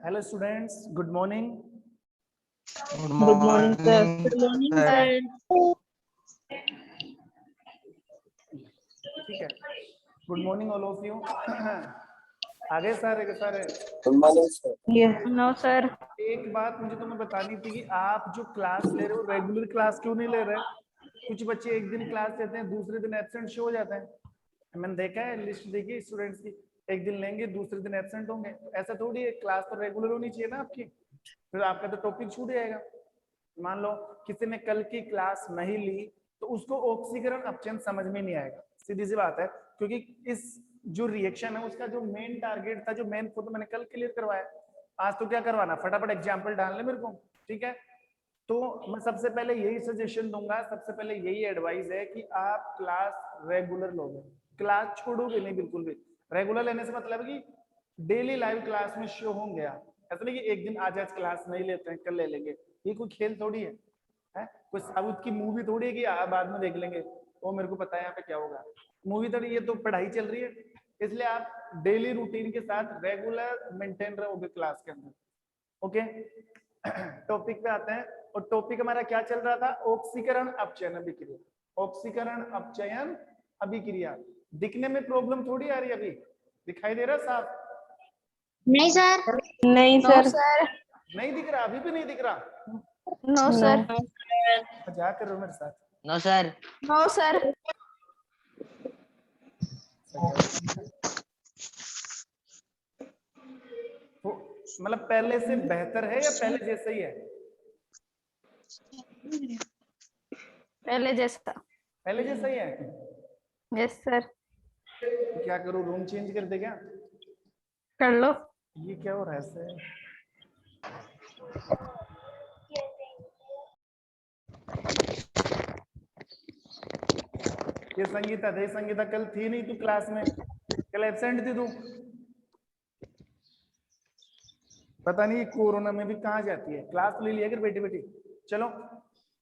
Hello students, good morning. Good Good morning, sir. morning, Good morning, sir. sir. ठीक है. Good morning all of you. आगे सारे Yes. No, sir. एक बात मुझे तुम्हें बतानी थी कि आप जो क्लास ले रहे हो रेगुलर क्लास क्यों नहीं ले रहे? कुछ बच्चे एक दिन क्लास लेते हैं, दूसरे दिन एब्सेंट शो हो जाते हैं. मैंने देखा है, लिस्ट देखी स्टूडेंट्स की, एक दिन लेंगे दूसरे दिन एब्सेंट होंगे. ऐसा थोड़ी है, क्लास तो रेगुलर होनी चाहिए ना आपकी, फिर आपका तो टॉपिक छूट जाएगा. मान लो किसी ने कल की क्लास नहीं ली तो उसको ऑक्सीकरण अपचयन समझ में नहीं आएगा. सीधी सी बात है, क्योंकि इस जो रिएक्शन है उसका जो मेन टारगेट था, जो मेन खुद मैंने कल क्लियर करवाया. आज तो क्या करवाना, फटाफट एग्जाम्पल डालने मेरे को. ठीक है, तो मैं सबसे पहले यही सजेशन दूंगा, सबसे पहले यही एडवाइस है कि आप क्लास रेगुलर लोगे, क्लास छोड़ोगे नहीं बिल्कुल भी. रेगुलर लेने से मतलब कि डेली लाइव क्लास में शो होंगे आप. ऐसा नहीं कि एक दिन आज क्लास नहीं लेते हैं कल ले लेंगे. ये कोई खेल थोड़ी है, कोई साउथ की मूवी थोड़ी है कि बाद में देख लेंगे, वो मेरे को पता है यहाँ पे क्या होगा. मूवी थोड़ी, ये तो पढ़ाई चल रही है. इसलिए आप डेली रूटीन के साथ रेगुलर मेंटेन रहोगे क्लास के अंदर. ओके, टॉपिक पे आते हैं. और टॉपिक हमारा क्या चल रहा था? ऑक्सीकरण अपचयन अभिक्रिया. ऑक्सीकरण अपचयन अभिक्रिया. दिखने में प्रॉब्लम थोड़ी आ रही है, अभी दिखाई दे रहा साफ? नहीं, सर. नहीं, सर. नहीं दिख रहा? अभी भी नहीं दिख रहा? No, sir. मजाक कर रहे हो मेरे साथ? No, sir. No, sir. मतलब पहले से बेहतर है या पहले जैसा ही है? पहले जैसा. पहले जैसा ही है. Yes, sir. क्या करूं, रूम चेंज कर दे क्या? कर लो. ये क्या हो रहा है ऐसे? ये संगीता दे. संगीता कल थी नहीं तू क्लास में, कल एब्सेंट थी तू. पता नहीं कोरोना में भी कहाँ जाती है, क्लास ले लिया कर बेटी बेटी. चलो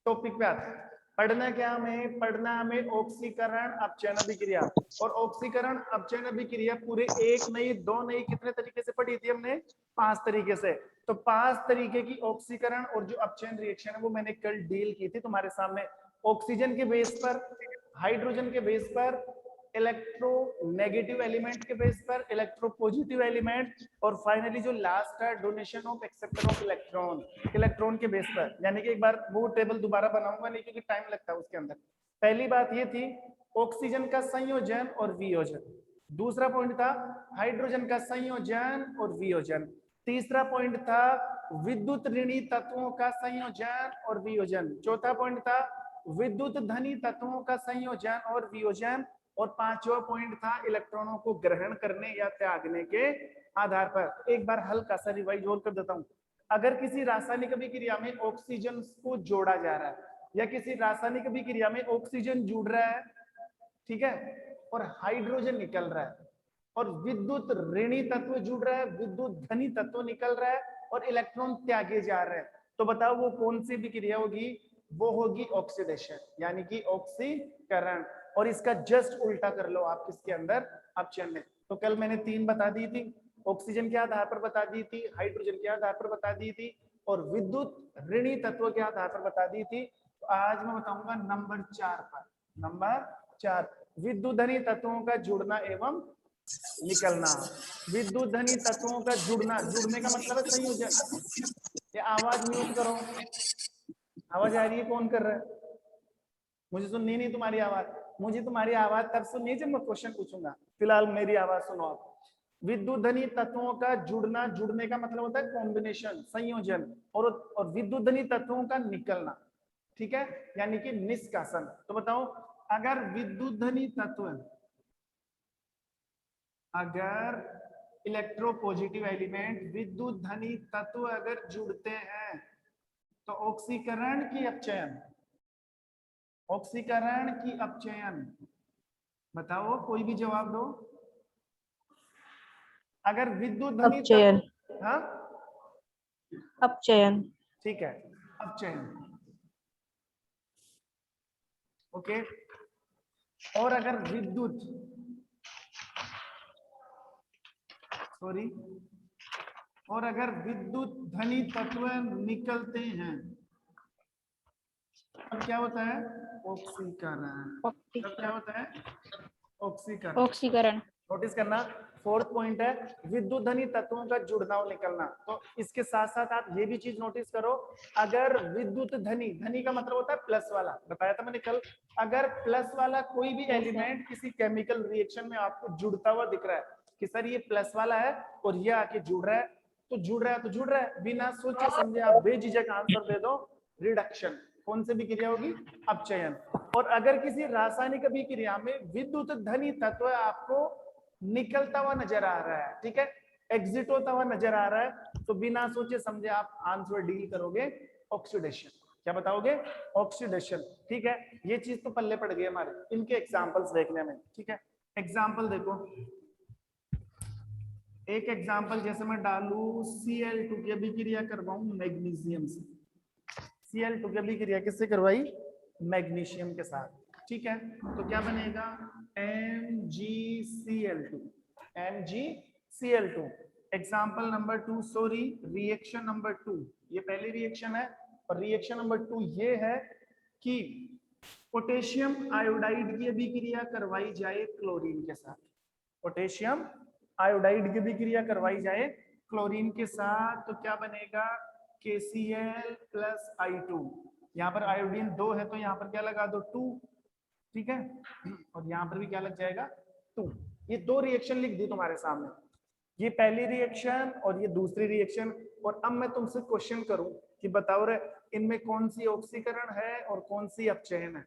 टॉपिक पे आते हैं. पढ़ना क्या हमें? पढ़ना हमें ऑक्सीकरण अपचयन अभिक्रिया. और ऑक्सीकरण अपचयन अभिक्रिया पूरे एक नहीं, दो नहीं, कितने तरीके से पढ़ी थी हमने? 5 तरीके से. तो 5 तरीके की ऑक्सीकरण और जो अपचयन रिएक्शन है वो मैंने कल डील की थी तुम्हारे सामने. ऑक्सीजन के बेस पर, हाइड्रोजन के बेस पर, इलेक्ट्रोनेगेटिव एलिमेंट के बेस पर, इलेक्ट्रो पॉजिटिव एलिमेंट, और फाइनली जो लास्ट है donation of acceptor of electron, electron के बेस पर. यानी कि एक बार वो टेबल दोबारा बनाऊंगा नहीं, क्योंकि टाइम लगता है उसके अंदर. पहली बात ये थी ऑक्सीजन का संयोजन और वियोजन. दूसरा पॉइंट था हाइड्रोजन का संयोजन और वियोजन. तीसरा पॉइंट था विद्युत ऋणी तत्वों का संयोजन और वियोजन. चौथा पॉइंट था विद्युत धनी तत्वों का संयोजन और वियोजन. और पांचवा पॉइंट था इलेक्ट्रॉनों को ग्रहण करने या त्यागने के आधार पर. एक बार हल्का सा रिवाइज और कर देता हूं. अगर किसी रासायनिक अभिक्रिया में ऑक्सीजन को जोड़ा जा रहा है या किसी रासायनिक अभिक्रिया में ऑक्सीजन जुड़ रहा है, ठीक है, और हाइड्रोजन निकल रहा है, और विद्युत ऋणी तत्व जुड़ रहा है, विद्युत धनी तत्व निकल रहा है, और इलेक्ट्रॉन त्यागे जा रहे हैं, तो बताओ वो कौन सी अभिक्रिया होगी? वो होगी ऑक्सीडेशन, यानी कि ऑक्सीकरण. और इसका जस्ट उल्टा कर लो आप किसके अंदर? अपचयन में. तो कल मैंने 3 बता दी थी, ऑक्सीजन के आधार पर बता दी थी, हाइड्रोजन के आधार पर बता दी थी, और विद्युत ऋणी तत्व के आधार पर बता दी थी. तो आज मैं बताऊंगा नंबर 4 पर. नंबर 4, विद्युत धनी तत्वों का जुड़ना एवं निकलना. विद्युत धनी तत्वों का जुड़ना, जुड़ने का मतलब है संयोजन. ये आवाज म्यूट करो. आवाज आ रही है? कौन कर रहा है? मुझे सुननी नहीं तुम्हारी आवाज. मुझे तुम्हारी आवाज तब सुननी जब मैं क्वेश्चन पूछूंगा. फिलहाल मेरी आवाज सुनो आप. विद्युत धनी तत्वों का जुड़ना, जुड़ने का मतलब होता है कॉम्बिनेशन, संयोजन, और विद्युत धनी तत्वों का निकलना, ठीक है, यानी कि निष्कासन. तो बताओ, अगर विद्युत धनी तत्व, अगर इलेक्ट्रोपॉजिटिव एलिमेंट, विद्युत धनी तत्व अगर जुड़ते हैं तो ऑक्सीकरण की अपचयन, ऑक्सीकरण की अपचयन. बताओ, कोई भी जवाब दो. अगर विद्युत धनी अपचयन. तत्व, हाँ अपचयन. ठीक है, अपचयन. ओके. और अगर विद्युत, सॉरी, और अगर विद्युत धनी तत्व निकलते हैं तब क्या होता है? ऑक्सीकरण। तब क्या होता है? ऑक्सीकरण। ऑक्सीकरण। नोटिस करना, फोर्थ पॉइंट है विद्युत धनी तत्वों का जुड़नाव निकलना। तो इसके साथ साथ आप ये भी चीज नोटिस करो, अगर विद्युत धनी, धनी का मतलब होता है प्लस वाला, बताया था मैंने कल, अगर प्लस वाला कोई भी एलिमेंट किसी केमिकल रिएक्शन में आपको जुड़ता हुआ दिख रहा है कि सर ये प्लस वाला है और ये आके जुड़ रहा है, तो जुड़ रहा है तो जुड़ रहा है, बिना सोचे समझे आप बेझिझक आंसर दे दो रिडक्शन। कौन से भी क्रिया होगी? अपचयन। और अगर किसी रासायनिक अभिक्रिया में विद्युत धनी तत्व आपको निकलता हुआ नजर आ रहा है, ठीक है, एग्जिट होता हुआ नजर आ रहा है, तो बिना सोचे समझे आप आंसर डील करोगे ऑक्सीडेशन। क्या बताओगे? ऑक्सीडेशन। ठीक है, ये चीज तो पल्ले पड़ गई हमारे, इनके एग्जांपल्स देखने में। ठीक है, एग्जांपल देखो, एक एग्जांपल जैसे मैं डालू Cl2 की अभिक्रिया करवाऊं मैग्नीशियम से। Cl2 की अभिक्रिया किससे करवाई? मैग्नीशियम के साथ। ठीक है, तो क्या बनेगा? MgCl2। MgCl2। Example number 2, sorry reaction number 2, ये पहली रिएक्शन है। और रिएक्शन नंबर 2 ये है कि पोटेशियम आयोडाइड की अभिक्रिया करवाई जाए क्लोरीन के साथ। पोटेशियम आयोडाइड की अभिक्रिया करवाई जाए क्लोरीन के साथ, तो क्या बनेगा? KCl plus I2। यहाँ पर आयोडीन 2 है तो यहाँ पर क्या लगा दो? 2। ठीक है, और यहाँ पर भी क्या लग जाएगा? 2। ये दो रिएक्शन लिख दी तुम्हारे सामने, ये पहली रिएक्शन और ये दूसरी रिएक्शन। और अब मैं तुमसे क्वेश्चन करूं कि बताओ रे इनमें कौन सी ऑक्सीकरण है और कौन सी अपचयन है?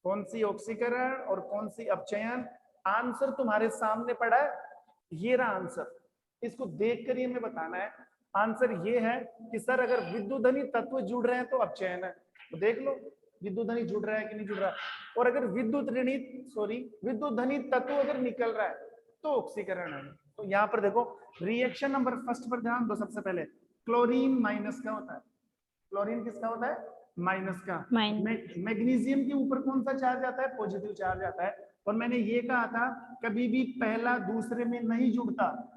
कौन सी ऑक्सीकरण और कौन सी अपचयन? आंसर तुम्हारे सामने पड़ा है, ये रहा आंसर, इसको देखकर ये हमें बताना है। आंसर ये है कि सर अगर विद्युत धनी तत्व जुड़ रहे हैं तो अपचयन है, तो देख लो विद्युत धनी जुड़ रहा है कि नहीं जुड़ रहा है। और अगर विद्युत धनी तत्व अगर निकल रहा है तो ऑक्सीकरण है। तो यहाँ पर देखो रिएक्शन नंबर फर्स्ट पर ध्यान दो। सबसे पहले क्लोरीन माइनस का होता है, क्लोरीन किसका होता है? माइनस का। मैग्नीशियम के ऊपर कौन सा चार्ज आता है? पॉजिटिव चार्ज आता है। और मैंने ये कहा था कभी भी पहला दूसरे में नहीं जुड़ता,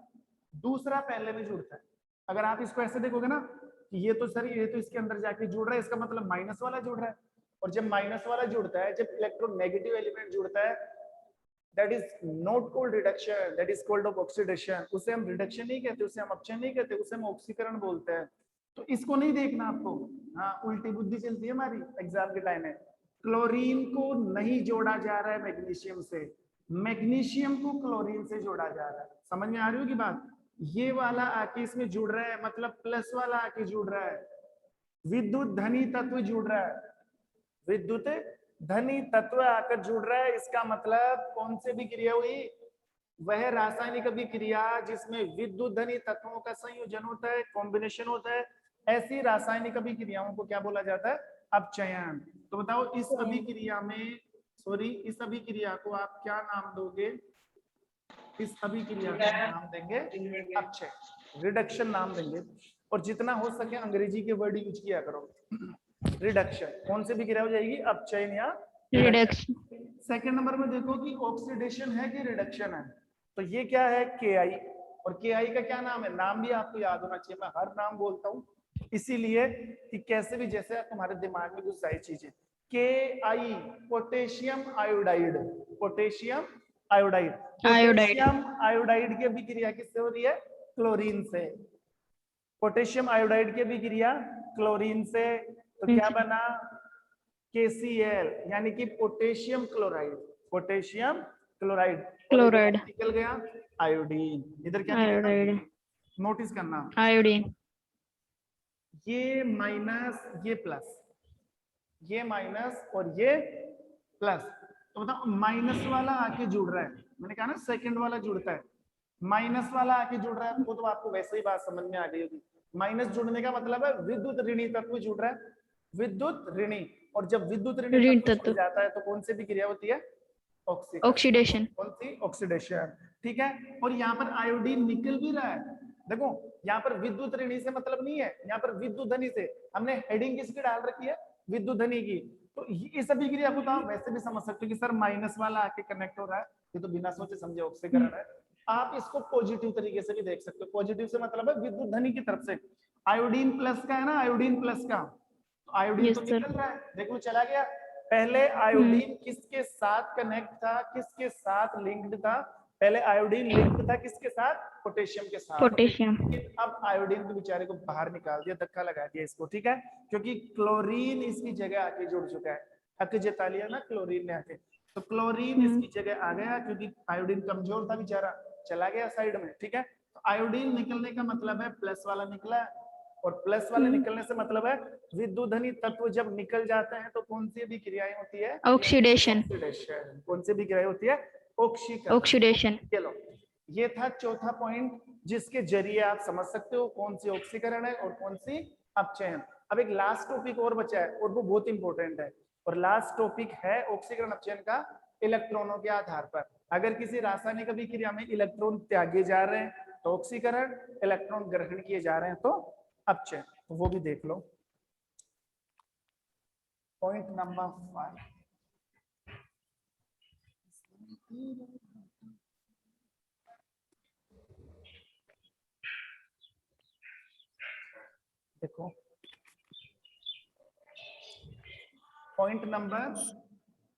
दूसरा पहले में जुड़ता है। अगर आप इसको ऐसे देखोगे ना कि ये तो सर ये तो इसके अंदर जाके जुड़ रहा है, इसका मतलब माइनस वाला जुड़ रहा है। और जब माइनस वाला जुड़ता है, जब इलेक्ट्रोनेगेटिव एलिमेंट जुड़ता है, that is not called reduction, that is called off oxidation. उसे हम रिडक्शन नहीं कहते, उसे हम अपचयन नहीं कहते, उसे हम ऑक्सीकरण बोलते हैं। तो इसको नहीं देखना आपको, हाँ उल्टी बुद्धि चलती है हमारी एग्जाम के टाइम में। क्लोरीन को नहीं जोड़ा जा रहा है मैग्नीशियम से, मैग्नीशियम को क्लोरीन से जोड़ा जा रहा है। समझ में आ रही होगी बात? ये वाला आके इसमें जुड़ रहा है, मतलब प्लस वाला आके जुड़ रहा है, विद्युत धनी तत्व जुड़ रहा है, विद्युत धनी तत्व आकर जुड़ रहा है। इसका मतलब कौन से भी क्रिया हुई? वह रासायनिक अभिक्रिया जिसमें विद्युत धनी तत्वों का संयोजन होता है, कॉम्बिनेशन होता है, ऐसी रासायनिक अभिक्रियाओं को क्या बोला जाता है? अपचयन। तो बताओ इस अभिक्रिया में, सॉरी इस अभिक्रिया को आप क्या नाम दोगे? इस अभिक्रिया का नाम देंगे अपचय, रिडक्शन नाम देंगे। और जितना हो सके अंग्रेजी के वर्ड यूज किया करो। रिडक्शन कौन से भी क्रिया हो जाएगी? अपचयन या रिडक्शन। सेकंड नंबर में देखो कि ऑक्सीडेशन है कि रिडक्शन है। तो ये क्या है? KI। और KI का क्या नाम है? नाम भी आपको याद होना चाहिए, मैं हर नाम बोलता हूँ इसीलिए कि कैसे भी जैसे तुम्हारे दिमाग में कुछ सारी चीजें। KI potassium iodide, potassium iodide, potassium iodide की अभिक्रिया किससे हो रही है? क्लोरीन से। पोटेशियम आयोडाइड की अभिक्रिया क्लोरीन से, तो क्या बना? KCl यानी कि potassium chloride, potassium chloride. Chloride निकल गया आयोडीन। इधर क्या निकला? नोटिस करना, आयोडीन। ये माइनस ये प्लस, ये माइनस और ये प्लस। तो बताओ माइनस वाला आके जुड़ रहा है, मैंने कहा ना सेकंड वाला जुड़ता है, माइनस वाला आके जुड़ रहा है, वो तो आपको वैसे ही बात समझ में आ गई होगी। माइनस जुड़ने का मतलब है विद्युत ऋणी तत्व जुड़ रहा है, विद्युत ऋणी। और जब विद्युत ऋणी तत्व जुड़ जाता है तो कौन सी भी क्रिया होती है? ऑक्सीडेशन। कौन सी? ऑक्सीडेशन। ठीक है, और यहाँ पर आयोडीन निकल भी रहा है। देखो यहाँ पर विद्युत ऋणी से मतलब नहीं है, यहाँ पर विद्युत धनी से। हमने हेडिंग किसकी डाल रखी है? विद्युत धनी की। तो इस अभिक्रिया को तो आप वैसे भी समझ सकते हो कि सर माइनस वाला आके कनेक्ट हो रहा है, ये तो बिना सोचे समझे ऑक्सीकरण है। आप इसको पॉजिटिव तरीके से भी देख सकते हो। पॉजिटिव से मतलब है विद्युत धनी की तरफ से। आयोडीन प्लस का है ना, आयोडीन प्लस का, तो आयोडीन Yes, तो sir. निकल रहा है, देखो चला गया। पहले आयोडीन किसके साथ कनेक्ट था, किसके साथ लिंक्ड था? पहले आयोडीन लिंक्ड था किसके साथ? पोटेशियम के साथ। Potassium. लेकिन अब आयोडीन को बेचारे को बाहर निकाल दिया, धक्का लगा दिया इसको, ठीक है, क्योंकि क्लोरीन इसकी जगह आके जुड़ चुका है। हक जता लिया ना क्लोरीन ने आके, तो क्लोरीन इसकी जगह आ गया, क्योंकि आयोडीन कमजोर था बेचारा, चला गया साइड में, ठीक है। तो आयोडीन निकलने का मतलब है प्लस वाला निकला, और प्लस वाले निकलने से मतलब है विद्युतधनी तत्व जब निकल जाते हैं तो कौन सी भी क्रियाएं होती है? Oxidation. ऑक्सीडेशन। कौन सी भी क्रिया होती है? ऑक्सीकरण। Oxidation. चलो, ये था चौथा पॉइंट, जिसके जरिए आप समझ सकते हो कौन सी ऑक्सीकरण है और कौन सी अपचयन। अब एक लास्ट टॉपिक और बचा है, और वो बहुत इंपॉर्टेंट है, और लास्ट टॉपिक है ऑक्सीकरण अपचयन का इलेक्ट्रॉनों के आधार पर। अगर किसी रासायनिक अभिक्रिया में इलेक्ट्रॉन त्यागे जा रहे हैं तो ऑक्सीकरण, इलेक्ट्रॉन ग्रहण किए जा रहे हैं तो अपचयन, तो वो भी देख लो। पॉइंट नंबर 5, देखो पॉइंट नंबर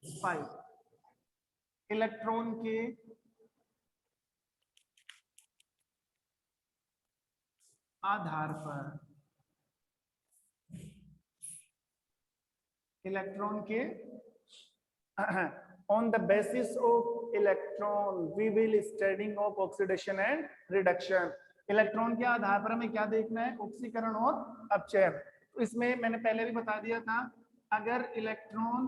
5, इलेक्ट्रॉन के आधार पर, इलेक्ट्रॉन के on the basis of electron we will studying of oxidation and reduction। Electron के आधार पर हमें क्या देखना है? ऑक्सीकरण और अपचयन। तो इसमें मैंने पहले भी बता दिया था, अगर इलेक्ट्रॉन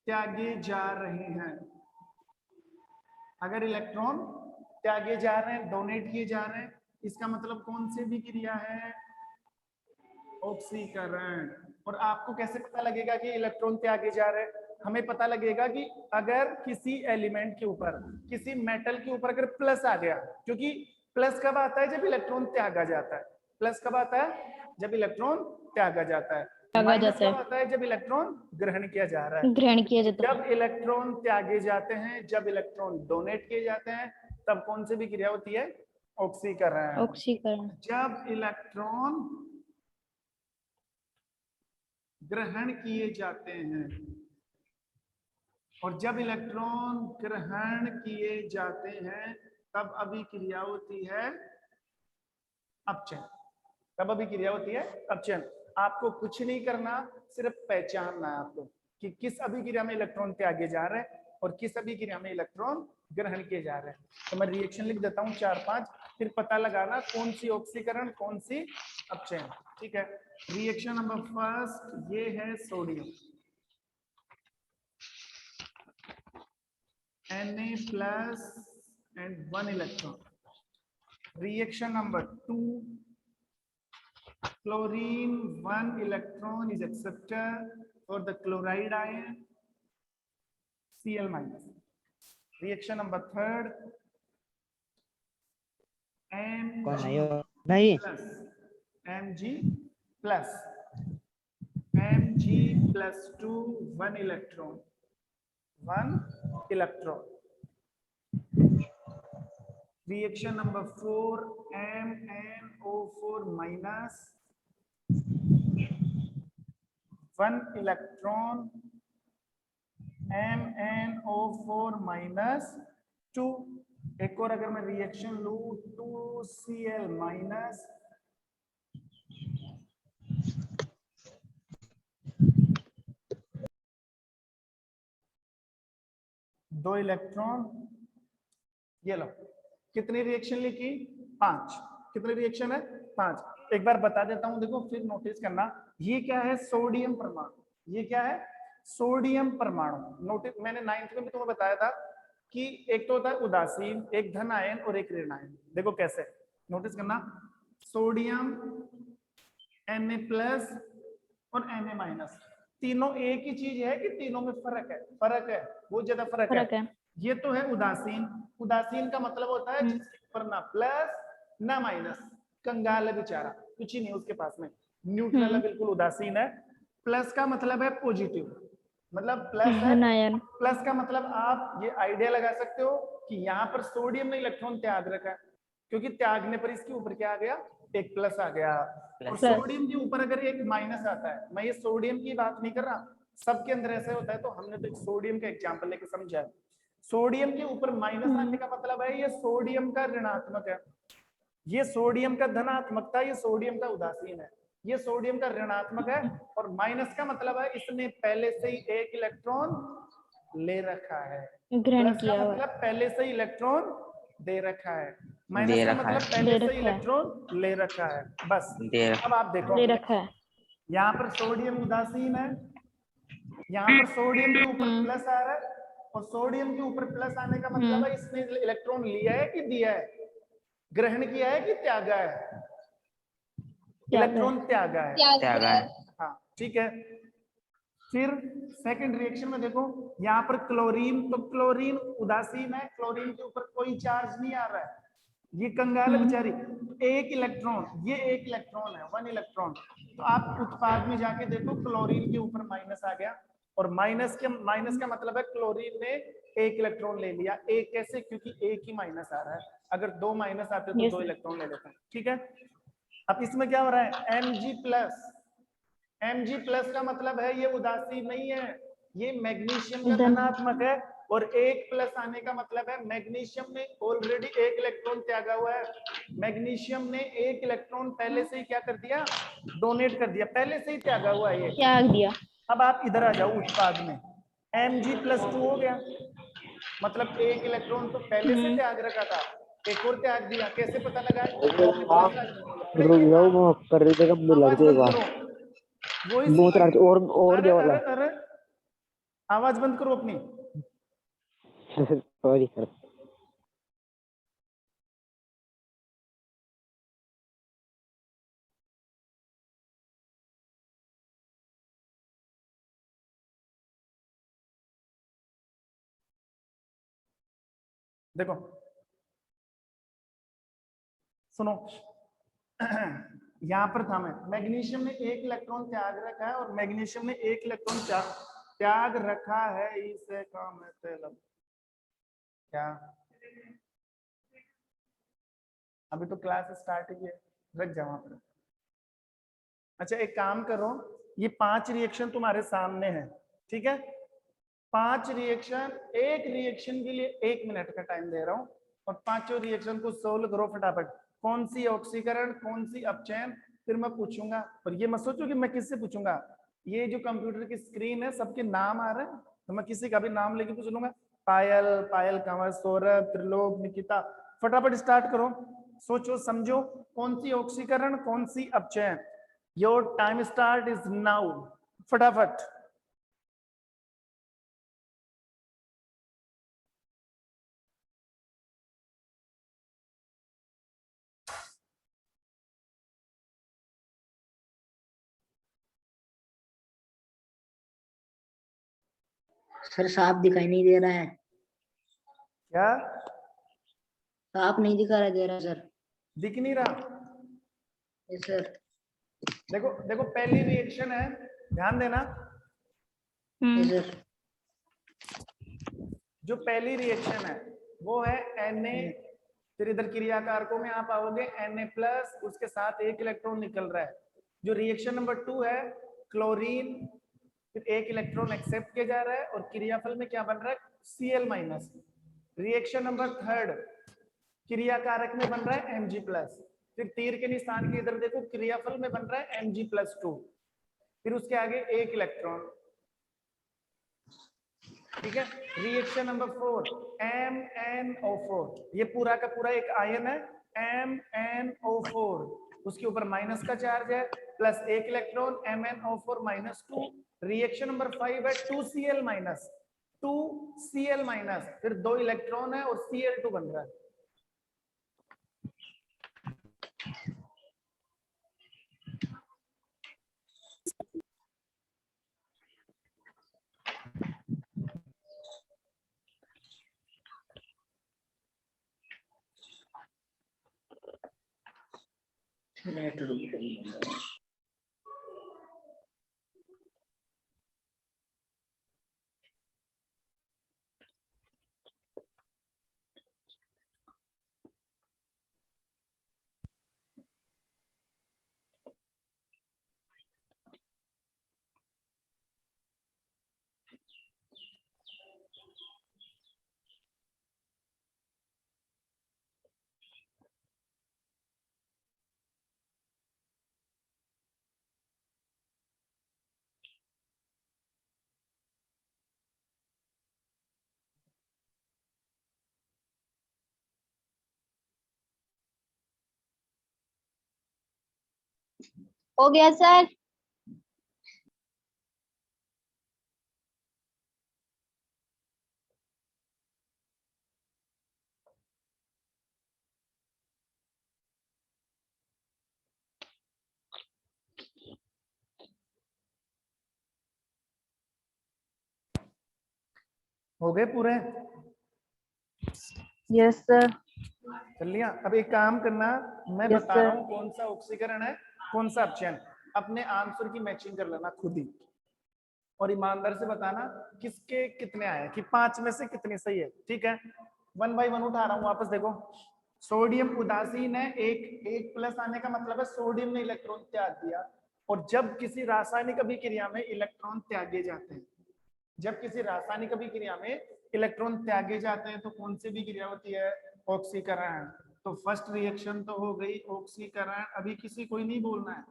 त्यागे जा रहे हैं, अगर इलेक्ट्रॉन त्यागे जा रहे हैं, डोनेट किए जा रहे हैं, इसका मतलब कौन सी भी क्रिया है? ऑक्सीकरण। और आपको कैसे पता लगेगा कि इलेक्ट्रॉन त्यागे जा रहे हैं? हमें पता लगेगा कि अगर किसी एलिमेंट के ऊपर, किसी मेटल के ऊपर अगर प्लस आ गया, क्योंकि प्लस कब आता है? जब इलेक्ट्रॉन त्यागा जाता है। प्लस कब आता है? जब इलेक्ट्रॉन त्यागा जाता है। माइनस कब आता है? जब इलेक्ट्रॉन ग्रहण किया जा रहा है। ग्रहण किया जाता है। जब इलेक्ट्रॉन त्यागे जाते हैं, जब इलेक्ट्रॉन डोनेट किए जाते हैं, तब कौन सी भी क्रिया होती है? ऑक्सीकरण। ऑक्सीकरण। जब इलेक्ट्रॉन ग्रहण किए जाते हैं, और जब इलेक्ट्रॉन ग्रहण किए जाते हैं, तब अभिक्रिया होती है अपचयन। तब अभिक्रिया होती है अपचयन। आपको कुछ नहीं करना, सिर्फ पहचानना है आपको कि किस अभिक्रिया में इलेक्ट्रॉन त्यागे जा रहे हैं और किस अभिक्रिया में इलेक्ट्रॉन ग्रहण किए जा रहे हैं। तो मैं रिएक्शन लिख देता हूँ 4-5, फिर पता लगाना कौन सी ऑक्सीकरण, कौन सी अपचयन, ठीक है। रिएक्शन नंबर फर्स्ट ये है sodium, Na+ and 1 electron। Reaction number 2, chlorine 1 electron is accepted for the chloride ion Cl-। Reaction number 3rd, नहीं Mg+2 1 electron, 1 electron। Reaction number 4, MnO4- 1 electron, MnO4- 2। एक और अगर मैं रिएक्शन लू 2Cl-, 2 इलेक्ट्रॉन, ये लो। कितनी रिएक्शन लिखी? 5। कितनी रिएक्शन है? 5। एक बार बता देता हूं, देखो फिर नोटिस करना। ये क्या है? सोडियम परमाणु। ये क्या है? सोडियम परमाणु। नोटिस, मैंने 9th में भी तुम्हें बताया था कि एक तो होता है उदासीन, एक धन आयन और एक ऋण आयन। देखो कैसे, नोटिस करना। सोडियम Na+ और Na-, तीनों एक ही चीज है कि तीनों में फर्क है? फर्क है, बहुत ज्यादा फर्क है। ये तो है उदासीन। उदासीन का मतलब होता है जिसके ऊपर ना प्लस ना माइनस, कंगाल है बेचारा, कुछ ही नहीं उसके पास में, न्यूट्रल है, बिल्कुल उदासीन है। प्लस का मतलब है पॉजिटिव, मतलब प्लस है। प्लस का मतलब आप ये आइडिया लगा सकते हो कि यहाँ पर सोडियम ने इलेक्ट्रॉन त्याग रखा है, क्योंकि त्यागने पर इसके ऊपर क्या आ गया, एक प्लस आ गया। और सोडियम के ऊपर अगर एक माइनस आता है, मैं ये सोडियम की बात नहीं कर रहा, सबके अंदर ऐसे होता है, तो हमने तो एक सोडियम का एग्जाम्पल लेके समझा है। सोडियम के ऊपर माइनस आने का मतलब है ये सोडियम का ऋणात्मक है, ये सोडियम का धनात्मक था, ये सोडियम का उदासीन है, ये सोडियम का ऋणात्मक है। और माइनस का मतलब है इसने पहले से ही एक इलेक्ट्रॉन ले रखा है, प्लस का मतलब पहले से ही इलेक्ट्रॉन दे रखा है, माइनस का मतलब पहले से इलेक्ट्रॉन ले रखा है। बस अब आप देखो, यहाँ पर सोडियम उदासीन है, यहाँ पर सोडियम के ऊपर प्लस आ रहा है, और सोडियम के ऊपर प्लस आने का मतलब है इसने इलेक्ट्रॉन लिया है कि दिया है, ग्रहण किया है कि त्यागा है, इलेक्ट्रॉन त्यागा है। हाँ ठीक है। फिर सेकंड रिएक्शन में देखो, यहाँ पर क्लोरीन, तो क्लोरीन उदासीन है, क्लोरीन के ऊपर कोई चार्ज नहीं आ रहा है, ये कंगाल है बेचारी, एक इलेक्ट्रॉन, ये एक इलेक्ट्रॉन है, 1 इलेक्ट्रॉन। तो आप उत्पाद में जाके देखो, क्लोरीन के ऊपर माइनस आ गया, और माइनस का मतलब है क्लोरीन ने एक इलेक्ट्रॉन ले लिया। एक कैसे, क्योंकि एक ही माइनस आ रहा है, अगर 2 माइनस आते तो 2 इलेक्ट्रॉन ले लेते हैं। ठीक है, अब इसमें क्या हो रहा है, Mg+ का मतलब है ये उदासीन नहीं है, ये मैग्नीशियम का धनात्मक है, और एक प्लस आने का मतलब है मैग्नीशियम ने ऑलरेडी एक इलेक्ट्रॉन त्यागा हुआ है, मैग्नीशियम ने एक इलेक्ट्रॉन पहले से ही क्या कर दिया, डोनेट कर दिया, पहले से ही त्यागा हुआ है ये, त्याग दिया। अब आप इधर आ जाओ उत्पाद में, Mg+2 हो गया, मतलब एक इलेक्ट्रॉन तो पहले से त्याग रखा था, एक और त्याग दिया, कैसे पता लगा, आवाज बंद करो, वो अरे अरे अरे आवाज बंद करो अपनी। Sorry sir. देखो सुनो, यहां पर था मैं, मैग्नीशियम ने एक इलेक्ट्रॉन त्याग रखा है, और मैग्नीशियम ने एक इलेक्ट्रॉन त्याग रखा है, इसे काम है तेलब क्या, अभी तो क्लास स्टार्ट ही है, रख जाओ वहां पर। अच्छा एक काम करो, ये 5 रिएक्शन तुम्हारे सामने है, ठीक है, 5 रिएक्शन, एक रिएक्शन के लिए 1 मिनट का टाइम दे रहा हूं, और पांचों रिएक्शन को सोल्व करो फटाफट, कौन सी ऑक्सीकरण, कौन सी अपचयन, फिर मैं पूछूंगा। और ये मत सोचो कि मैं किससे पूछूंगा, ये जो कंप्यूटर की स्क्रीन है सबके नाम आ रहे हैं, तो मैं किसी का भी नाम लेके पूछ लूंगा, पायल, पायल कंवर, सौरभ, त्रिलोक, निकिता, फटाफट स्टार्ट करो, सोचो समझो, कौन सी ऑक्सीकरण, कौन सी अपचयन। Your time start is now, फटाफट। सर साफ दिखाई नहीं दे रहा है, क्या साफ नहीं दिखा दे रहा सर, दिख नहीं रहा, यस सर। देखो देखो पहली रिएक्शन है, ध्यान देना, यस सर। जो पहली रिएक्शन है वो है Na, फिर इधर क्रियाकारकों में आप आओगे Na+, उसके साथ एक इलेक्ट्रॉन निकल रहा है। जो रिएक्शन नंबर 2 है क्लोरीन, फिर एक इलेक्ट्रॉन एक्सेप्ट किया जा रहा है, और क्रियाफल में क्या बन रहा है, Cl-। रिएक्शन नंबर 3 क्रियाकारक में बन रहा है Mg+, फिर तीर के निशान के इधर देखो, क्रियाफल में बन रहा है Mg+2, फिर उसके आगे एक इलेक्ट्रॉन, ठीक है। रिएक्शन नंबर 4 MnO4, ये पूरा का पूरा एक आयन है MnO4, उसके ऊपर माइनस का चार्ज है, प्लस एक इलेक्ट्रॉन MnO4-2। रिएक्शन नंबर 5 है 2Cl-, फिर 2 इलेक्ट्रॉन है और Cl2 बन रहा है। हो गया सर। हो गए पूरे? Yes sir. कर लिया? अब एक काम करना, मैं Yes, बता रहा sir. हूँ कौन सा ऑक्सीकरण है कौन सा अपचयन, अपने आंसर की मैचिंग कर लेना खुद ही और ईमानदार से बताना किसके कितने आए कि 5 में से कितनी सही है। ठीक है, 1 बाय 1 उठा रहा हूँ वापस। देखो सोडियम उदासीन है, एक प्लस आने का मतलब है सोडियम ने इलेक्ट्रॉन त्याग दिया। और जब किसी रासायनिक अभिक्रिया में इलेक्ट्रॉन त्यागे जाते हैं, जब किसी रासायनिक अभिक्रिया में इलेक्ट्रॉन त्यागे जाते हैं तो कौन सी अभिक्रिया होती है? ऑक्सीकरण। तो फर्स्ट रिएक्शन तो हो गई ऑक्सीकरण। अभी किसी कोई नहीं बोलना है,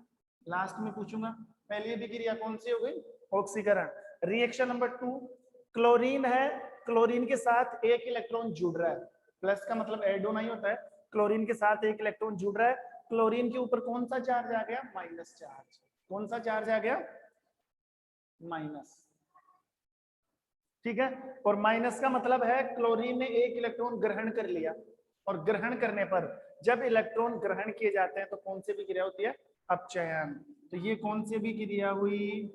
लास्ट में पूछूंगा। पहली अभिक्रिया कौन सी हो गई? ऑक्सीकरण। रिएक्शन नंबर 2, क्लोरीन है, क्लोरीन के साथ एक इलेक्ट्रॉन जुड़ रहा है, प्लस का मतलब एडो नहीं होता है, क्लोरीन के साथ एक इलेक्ट्रॉन जुड़ रहा है, क्लोरीन के ऊपर कौन सा चार्ज आ गया? Minus charge. कौन सा चार्ज आ गया? माइनस। ठीक है, और माइनस का मतलब है क्लोरीन ने एक इलेक्ट्रॉन ग्रहण कर लिया, और ग्रहण करने पर जब इलेक्ट्रॉन ग्रहण किए जाते हैं तो कौन सी भी क्रिया होती है? अपचयन। तो ये कौन सी भी क्रिया हुई?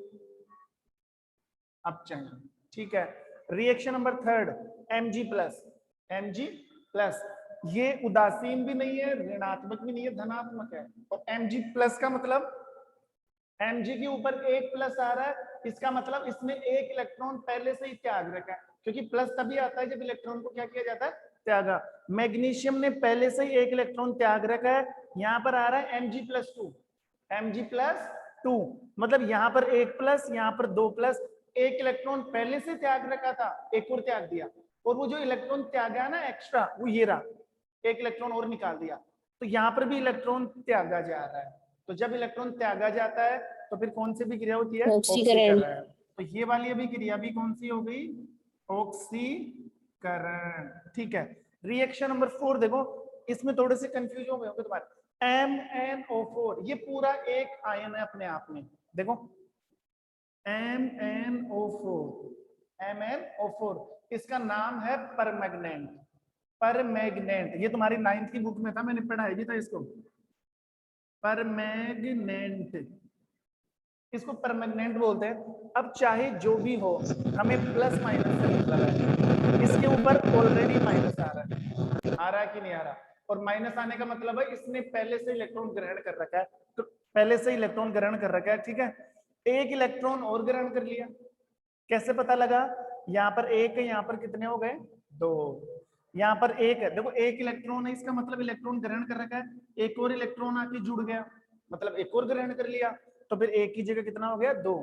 अपचयन। ठीक है, reaction number 3, Mg plus. Mg plus ये उदासीन भी नहीं है, ऋणात्मक भी नहीं है, धनात्मक है। और Mg प्लस का मतलब Mg के ऊपर एक प्लस आ रहा है, इसका मतलब इसमें एक इलेक्ट्रॉन पहले से ही त्याग रखा है, क्योंकि प्लस तभी आता है जब इलेक्ट्रॉन को क्या किया जाता है? त्यागा। मैग्नीशियम ने पहले से ही एक इलेक्ट्रॉन त्याग रखा है, यहाँ पर आ रहा है Mg+2। Mg+2 मतलब यहाँ पर एक प्लस, यहाँ पर दो प्लस, एक इलेक्ट्रॉन पहले से त्याग रखा था, एक और त्याग दिया, और वो जो इलेक्ट्रॉन त्यागा ना एक्स्ट्रा, वो ये रहा, एक इलेक्ट्रॉन और निकाल दिया। तो यहाँ पर भी इलेक्ट्रॉन त्यागा जा रहा है। तो जब इलेक्ट्रॉन त्यागा जाता है तो फिर कौन सी भी क्रिया होती है? ऑक्सीकरण। तो ये वाली अभी क्रिया भी कौन सी हो गई? ऑक्सीकरण। ठीक है, रिएक्शन नंबर 4 देखो, इसमें थोड़े से कंफ्यूज हो गए होंगे तुम्हारे। MnO4 ये पूरा एक आयन है अपने आप में। देखो MnO4 इसका नाम है परमैग्नेंट। परमैग्नेंट ये तुम्हारी 9th की बुक में था, मैंने पढ़ाया भी था इसको। परमैग्नेंट, इसको परमैग्नेंट बोलते हैं। अब चाहे जो भी हो, हमें प्लस माइनस से मतलब है, इसके ऊपर ऑलरेडी माइनस आ रहा है कि नहीं आ रहा? और माइनस आने का मतलब है इसने पहले से इलेक्ट्रॉन ग्रहण कर रखा है, तो पहले से इलेक्ट्रॉन ग्रहण कर रखा है। ठीक है, एक इलेक्ट्रॉन और ग्रहण कर लिया। कैसे पता लगा? यहाँ पर एक है, यहाँ पर कितने हो गए? 2। यहाँ पर एक है, देखो एक इलेक्ट्रॉन है, इसका मतलब इलेक्ट्रॉन ग्रहण कर रखा है, एक और इलेक्ट्रॉन आके जुड़ गया, मतलब एक और ग्रहण कर लिया, तो फिर एक की जगह कितना हो गया? 2।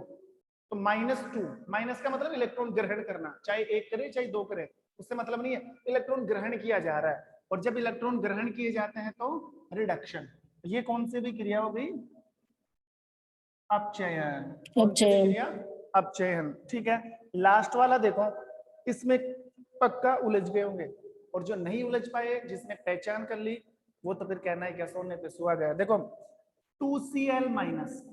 तो -2, माइनस का मतलब इलेक्ट्रॉन ग्रहण करना, चाहे एक करे चाहे दो करे, उससे मतलब नहीं है, इलेक्ट्रॉन ग्रहण किया जा रहा है। और जब इलेक्ट्रॉन ग्रहण किए जाते हैं तो रिडक्शन। ये कौन सी भी क्रिया हो गई? अपचयन। कौन सी भी क्रिया? अपचयन। ठीक है, लास्ट वाला देखो, इसमें पक्का उलझ गए होंगे, और जो नहीं उलझ पाए, जिसने पहचान कर ली, वो तो फिर कहना है क्या सोने पे सुहा गया। देखो 2Cl माइनस,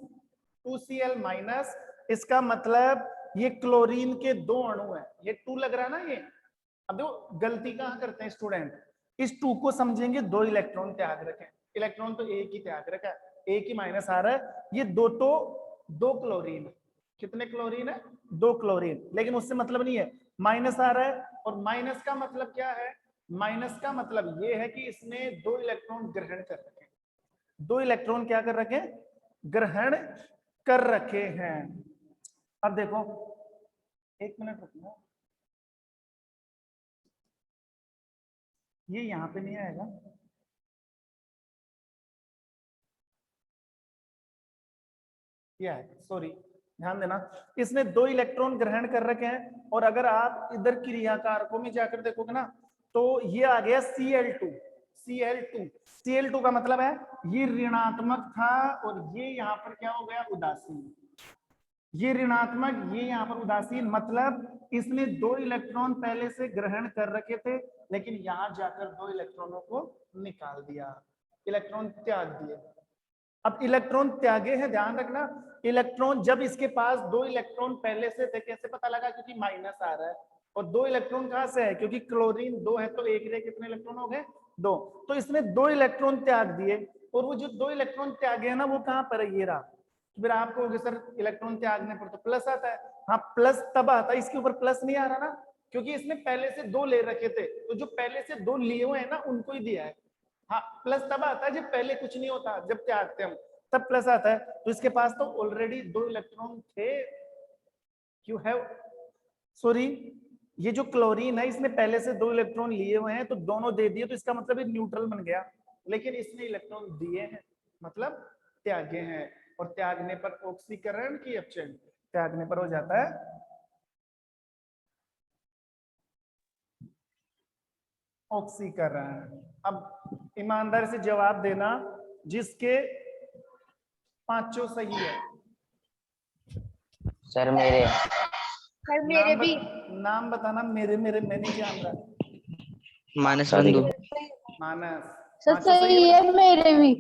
2Cl माइनस इसका मतलब ये क्लोरीन के 2 अणु है, ये 2 लग रहा है ना ये। अब देखो गलती कहाँ करते हैं स्टूडेंट, इस 2 को समझेंगे 2 इलेक्ट्रॉन त्याग रखे, इलेक्ट्रॉन तो एक ही त्याग रखा है, एक ही माइनस आ रहा है, ये दो क्लोरीन। कितने क्लोरीन है? 2 क्लोरीन, लेकिन उससे मतलब नहीं है, माइनस आ रहा है। और माइनस का मतलब क्या है? माइनस का मतलब ये है कि इसने 2 इलेक्ट्रॉन ग्रहण कर रखे, 2 इलेक्ट्रॉन क्या कर रखे? ग्रहण कर रखे हैं। अब देखो, एक मिनट रुकना, ये यहां पे नहीं आएगा, क्या है? सॉरी, ध्यान देना, इसने 2 इलेक्ट्रॉन ग्रहण कर रखे हैं, और अगर आप इधर क्रियाकारकों में जाकर देखोगे ना, तो ये आ गया Cl2। Cl2 का मतलब है ये ऋणात्मक था, और ये यहाँ पर क्या हो गया? उदासीन। ये ऋणात्मक, ये यहाँ पर उदासीन, मतलब इसने 2 इलेक्ट्रॉन पहले से ग्रहण कर रखे थे, लेकिन यहाँ जाकर 2 इलेक्ट्रॉनों को निकाल दिया, इलेक्ट्रॉन त्याग दिए। अब इलेक्ट्रॉन त्यागे हैं, ध्यान रखना। इलेक्ट्रॉन जब इसके पास 2 इलेक्ट्रॉन पहले से थे, कैसे पता लगा? क्योंकि माइनस आ रहा है। और 2 इलेक्ट्रॉन कहां से है? क्योंकि क्लोरीन 2 है तो एक रे कितने इलेक्ट्रॉन हो गए? 2। तो इसने 2 इलेक्ट्रॉन त्याग दिए, और वो जो 2 इलेक्ट्रॉन त्यागे है ना, वो कहां पर है? ये रहा। फिर आप कहोगे सर इलेक्ट्रॉन त्यागने पर तो प्लस आता है। हाँ, प्लस तब आता है, इसके ऊपर प्लस नहीं आ रहा ना, क्योंकि इसने पहले से 2 ले रखे थे, तो जो पहले से 2 लिए हुए हैं ना, उनको ही दिया है। हाँ, प्लस तब आता है जब पहले कुछ नहीं होता, जब त्यागते हम तब प्लस आता है। तो इसके पास तो ऑलरेडी 2 इलेक्ट्रॉन थे। यू हैव, सॉरी, ये जो क्लोरीन है इसने पहले से 2 इलेक्ट्रॉन लिए हुए हैं, तो दोनों दे दिए, तो इसका मतलब ये न्यूट्रल बन गया। लेकिन इसने इलेक्ट्रॉन दिए हैं, मतलब त्यागे हैं। और त्यागने पर ऑक्सीकरण की अपचयन, त्यागने पर हो जाता है ऑक्सीकरण। अब ईमानदारी से जवाब देना जिसके पांचों सही है। सर मेरे नाम बताना। मेरे मेरे मैं नहीं जान रहा। मानस बंधु। मानस सर पांचों सही है, मेरे भी।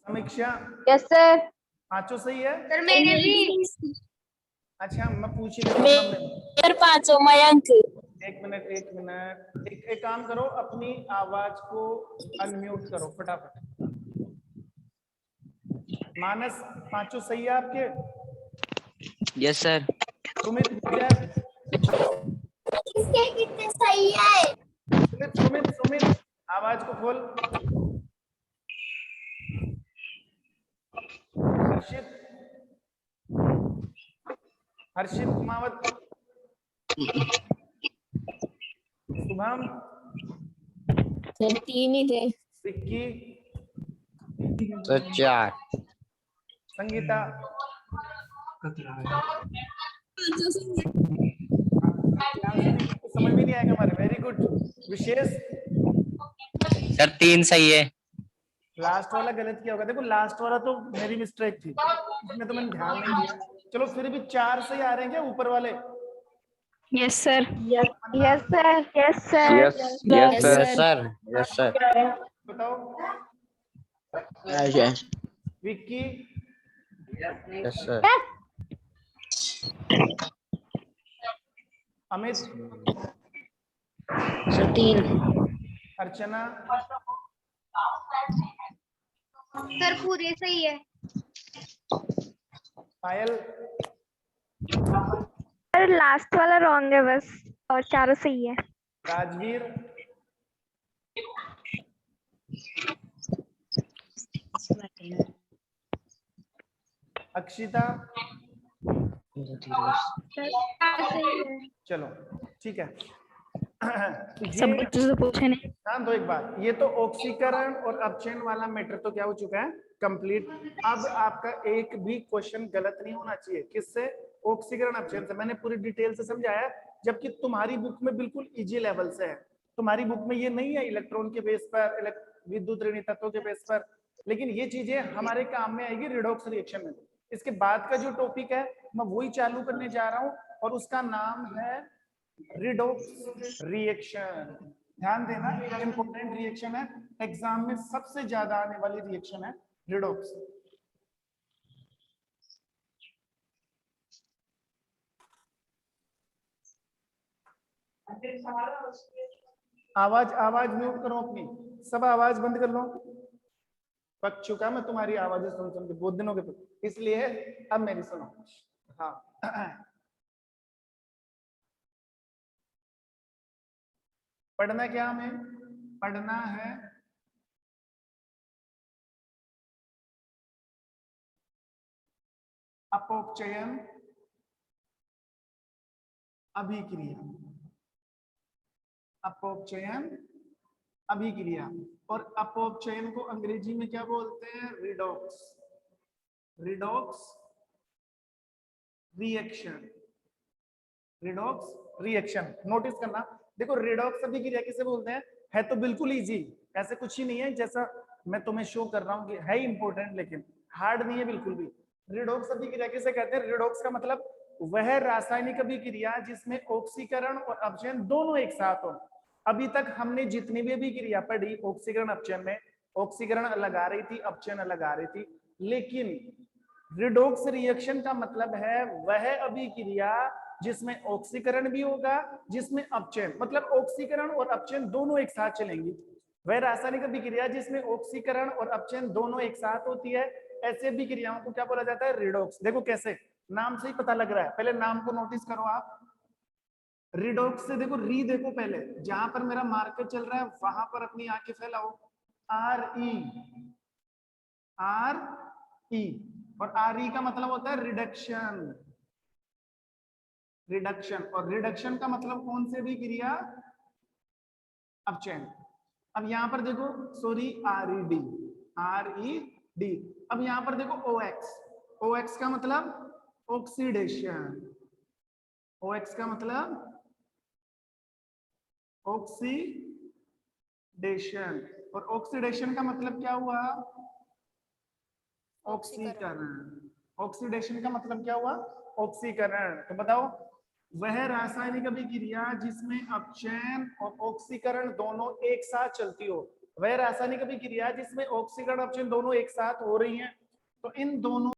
समीक्षा यस सर। पांचों सही है। सर मेरे भी। अच्छा, मैं पूछ ही लेता हूँ। सर 5 मयंक। एक मिनट, एक काम करो, अपनी आवाज को अनम्यूट करो फटाफट। मानस पांचों सही है आपके? Yes sir. सुमित, विजय, किसके कितने सही है? सुमित आवाज को खोल। हर्षित कुमावत, शुभम, सर 3 ही थे। विक्की, सर 4। संगीता, समझ में नहीं आएगा हमारे। Very good. विशेष, सर 3 सही है। लास्ट वाला गलत किया होगा। देखो लास्ट वाला तो मेरी मिस्टेक थी, इसमें तो मैंने ध्यान नहीं दिया। चलो फिर भी 4 सही आ रहे हैं क्या ऊपर वाले? Yes sir. Yes sir. Yes sir. Yes sir. Yes sir. बताओ। Yes Vicky, sir. Amit, sir 3। Archana, sir पूरे सही है। पायल, सर लास्ट वाला रॉन्ग है बस, और चारों सही है। राजवीर, अक्षिता। चलो ठीक है। सबमिट तो पूछे नहीं। ध्यान दो एक बात, ये तो ऑक्सीकरण और अपचयन वाला मैटर तो क्या हो चुका है? कंप्लीट। अब आपका एक भी क्वेश्चन गलत नहीं होना चाहिए। किससे? ऑक्सीकरण अपचयन से। मैंने पूरी डिटेल से समझाया, जबकि तुम्हारी बुक में बिल्कुल इजी लेवल से है। तुम्हारी बुक में ये नहीं है इलेक्ट्रॉन के बेस पर, विद्युत ऋणात्मक तत्वों के बेस पर, लेकिन ये चीजें हमारे काम में आएगी रिडॉक्स रिएक्शन में। इसके बाद का जो टॉपिक है मैं वही चालू करने जा रहा हूं, और उसका नाम है रिडॉक्स रिएक्शन। ध्यान देना, इंपॉर्टेंट रिएक्शन है, एग्जाम में सबसे ज्यादा आने वाली रिएक्शन है रिडॉक्स। आवाज म्यूट करो अपनी, सब आवाज बंद कर लो। पक चुका मैं तुम्हारी आवाजें सुन सुन के बहुत दिनों के, इसलिए अब मेरी सुनो। हाँ, पढ़ना क्या हमें? पढ़ना है अपौपचयन अभिक्रिया। अपौपचयन अभिक्रिया, और अपौपचयन को अंग्रेजी में क्या बोलते हैं? Redox. Redox reaction. Redox reaction notice करना। देखो रिडॉक्स अभिक्रिया किसे बोलते हैं? है तो बिल्कुल इजी, ऐसे कुछ ही नहीं है जैसा मैं तुम्हें शो कर रहा हूं कि है इंपॉर्टेंट, लेकिन हार्ड नहीं है बिल्कुल भी। रिडॉक्स अभिक्रिया किसे कहते हैं? रिडॉक्स का मतलब वह रासायनिक अभिक्रिया जिसमें ऑक्सीकरण और अपचयन दोनों एक साथ हो। अभी तक हमने जितनी भी अभिक्रिया पढ़ी ऑक्सीकरण अपचयन में, ऑक्सीकरण अलग आ रही थी, अपचयन अलग आ रही थी, लेकिन रिडॉक्स रिएक्शन का मतलब है वह अभिक्रिया जिसमें ऑक्सीकरण भी होगा, जिसमें अपचयन, मतलब ऑक्सीकरण और अपचयन दोनों एक साथ चलेंगी। वह रासायनिक अभिक्रिया जिसमें ऑक्सीकरण और अपचयन दोनों एक साथ होती है, ऐसे अभिक्रियाओं को क्या बोला जाता है? रिडॉक्स। देखो कैसे, नाम से ही पता लग रहा है, पहले नाम को नोटिस करो आप। रिडॉक्स से देखो, री देखो पहले, जहां पर मेरा मार्कर चल रहा है वहां पर अपनी आंखें फैलाओ। आर ई, आर ई, और आर ई का मतलब होता है रिडक्शन। रिडक्शन, और रिडक्शन का मतलब कौन से भी क्रिया? अपचयन। अब यहां पर देखो, sorry, R E D, R E D. अब यहां पर देखो ओ एक्स, ओ एक्स का मतलब ऑक्सीडेशन, ओ एक्स का मतलब ऑक्सीडेशन, और ऑक्सीडेशन का मतलब क्या हुआ? ऑक्सीकरण। ऑक्सीडेशन का मतलब क्या हुआ? ऑक्सीकरण। तो बताओ, वह रासायनिक अभिक्रिया जिसमें अपचयन और ऑक्सीकरण दोनों एक साथ चलती हो, वह रासायनिक अभिक्रिया जिसमें ऑक्सीकरण अपचयन दोनों एक साथ हो रही हैं, तो इन दोनों